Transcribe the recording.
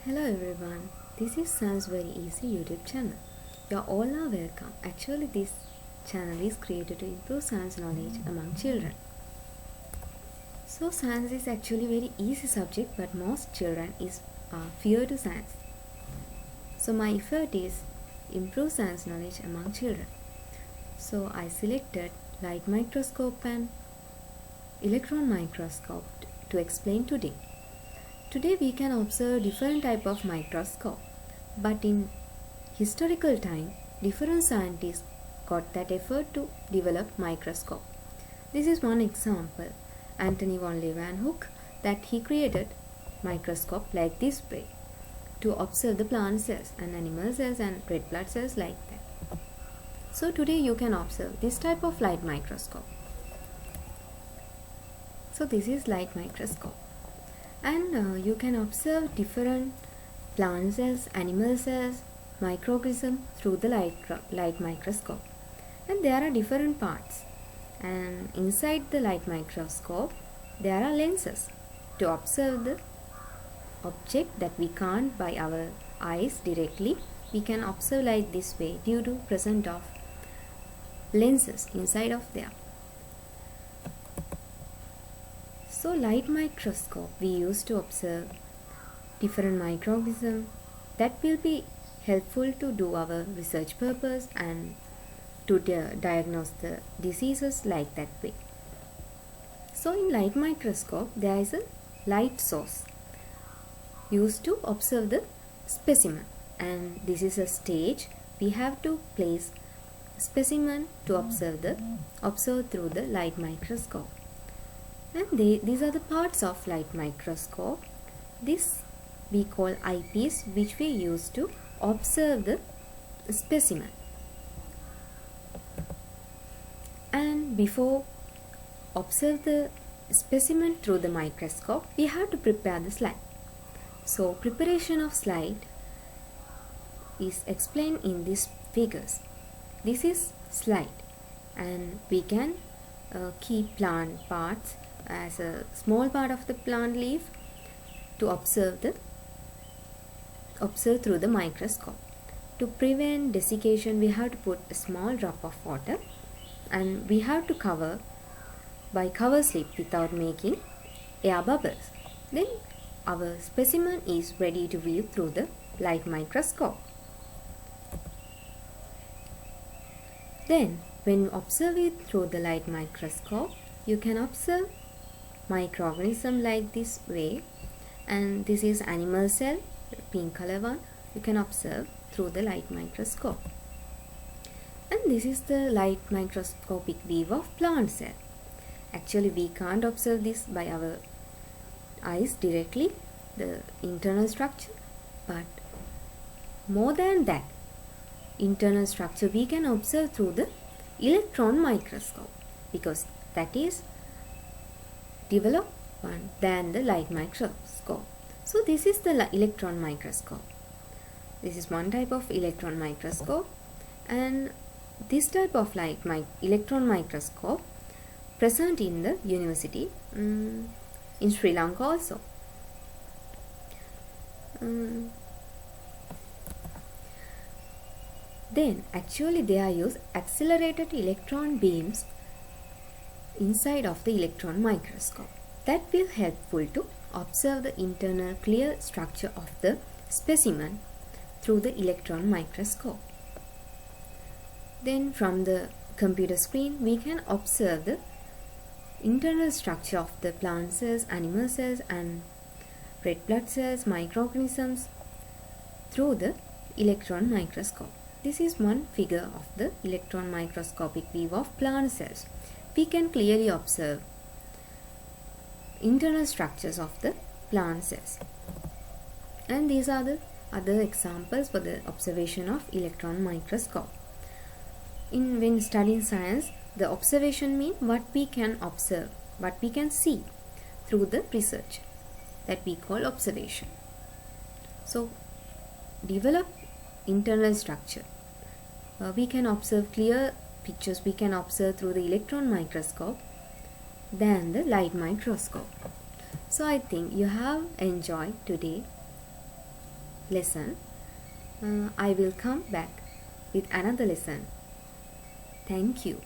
Hello everyone, this is Science Very Easy YouTube channel. You all are welcome. Actually, this channel is created to improve science knowledge among children. So science is actually very easy subject, but most children is fear to science. So my effort is improve science knowledge among children. So I selected light microscope and electron microscope to explain today. Today we can observe different type of microscope, but in historical time, different scientists got that effort to develop microscope. This is one example, Antony von Leeuwenhoek, that he created microscope like this way to observe the plant cells and animal cells and red blood cells like that. So today you can observe this type of light microscope. So this is light microscope. And you can observe different plant cells, animal cells, microorganisms through the light microscope. And there are different parts. And inside the light microscope, there are lenses to observe the object that we can't by our eyes directly. We can observe like this way due to presence of lenses inside of there. So light microscope we use to observe different microorganisms that will be helpful to do our research purpose and to diagnose the diseases like that way. So in light microscope there is a light source used to observe the specimen, and this is a stage we have to place specimen to observe through the light microscope. And these are the parts of light microscope. This we call eyepiece, which we use to observe the specimen. And before observe the specimen through the microscope, we have to prepare the slide. So preparation of slide is explained in these figures. This is slide, and we can keep plant parts as a small part of the plant leaf to observe through the microscope. To prevent desiccation, we have to put a small drop of water, and we have to cover by cover slip without making air bubbles. Then our specimen is ready to view through the light microscope. Then when you observe it through the light microscope, you can observe microorganism like this way, and this is animal cell, pink color one, you can observe through the light microscope. And this is the light microscopic view of plant cell. Actually we can't observe this by our eyes directly, the internal structure, but more than that internal structure we can observe through the electron microscope, because that is developed one than the light microscope. So this is the electron microscope. This is one type of electron microscope, and this type of electron microscope present in the university in Sri Lanka also. Then actually they are used accelerated electron beams inside of the electron microscope. That will helpful to observe the internal clear structure of the specimen through the electron microscope. Then from the computer screen we can observe the internal structure of the plant cells, animal cells and red blood cells, microorganisms through the electron microscope. This is one figure of the electron microscopic view of plant cells. We can clearly observe internal structures of the plant cells. And these are the other examples for the observation of electron microscope. When studying science, the observation means what we can observe, what we can see through the research, that we call observation. So develop internal structure. We can observe clear pictures, we can observe through the electron microscope than the light microscope. So I think you have enjoyed today lesson. I will come back with another lesson. Thank you.